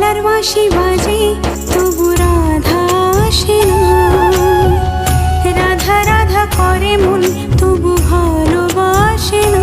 হাজার বাঁশি বাজে তবু রাধা আসে না। রাধা রাধা করে মন তবু ভালোবাসে না।